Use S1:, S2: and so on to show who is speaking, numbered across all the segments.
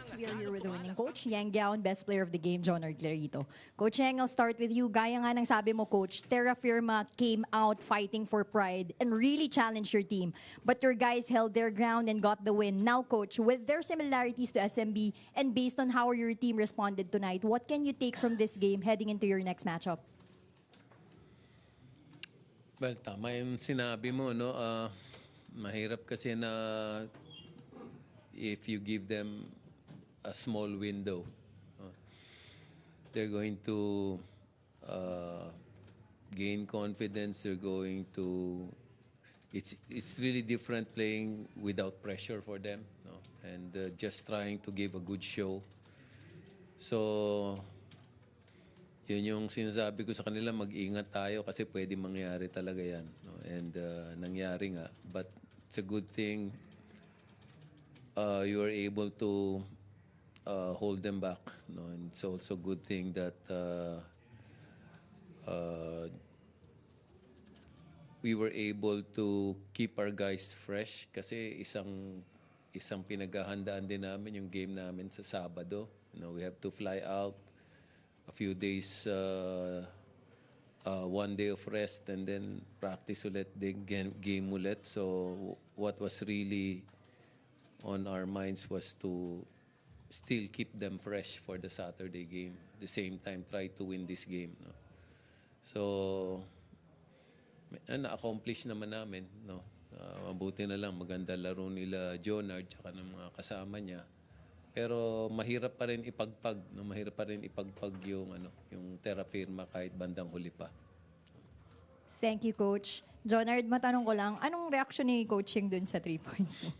S1: We are here with the winning coach, Yang Gaon, best player of the game, Jonard Clarito. Coach Yang, I'll start with you. Gaya nga ng sabi mo, Coach, Terra Firma came out fighting for pride and really challenged your team. But your guys held their ground and got the win. Now, Coach, with their similarities to SMB and based on how your team responded tonight, what can you take from this game heading into your next matchup?
S2: Well, tama yung sinabi mo, no? Mahirap kasi na if you give them a small window, they're going to gain confidence. They're going to. It's really different playing without pressure for them, no? And just trying to give a good show. So, yun yung sinasabi ko sa kanila, mag-ingat tayo kasi pwede mangyari talaga yan, no? And nangyari nga. But it's a good thing you are able to hold them back, no? And it's also a good thing that we were able to keep our guys fresh kasi isang pinaghahandaan din namin yung game namin sa Sabado. You know, we have to fly out a few days, 1 day of rest, and then practice ulit, the game ulit. So what was really on our minds was to still keep them fresh for the Saturday game. At the same time, try to win this game. No? So, na-accomplish naman namin. No? Mabuti na lang, maganda laro nila Jonard at ng mga kasama niya. Pero mahirap pa rin ipagpag, no? Mahirap pa rin ipagpag yung Terra Firma kahit bandang huli pa.
S1: Thank you, Coach. Jonard, matanong ko lang, anong reaction ni Coaching dun sa 3 points mo?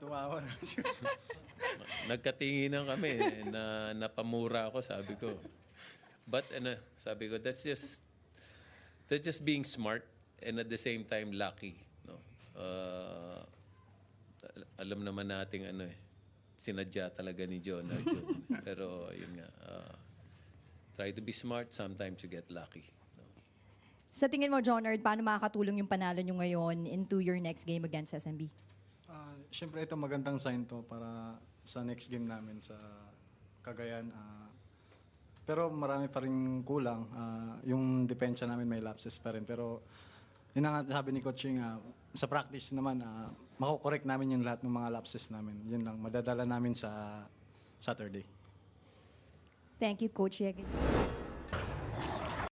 S3: Tumawa na siya.
S2: Nagkatinginan kami na napamura ako, sabi ko. But sabi ko, that's just being smart and at the same time lucky, no? Alam naman nating sinadya talaga ni Jonard yun. Pero yun nga, try to be smart, sometimes you get lucky. No?
S1: Sa tingin mo, Jonard, paano makakatulong yung panalo nyo ngayon into your next game against SMB?
S3: Siyempre ito magandang sign to para sa next game namin sa Cagayan. Pero marami pa rin kulang. Yung depensa namin may lapses pa rin. Pero yun nga sabi ni Coaching, sa practice naman, makokorek namin yung lahat ng mga lapses namin. Yun lang, madadala namin sa Saturday.
S1: Thank you, Coach Yeg.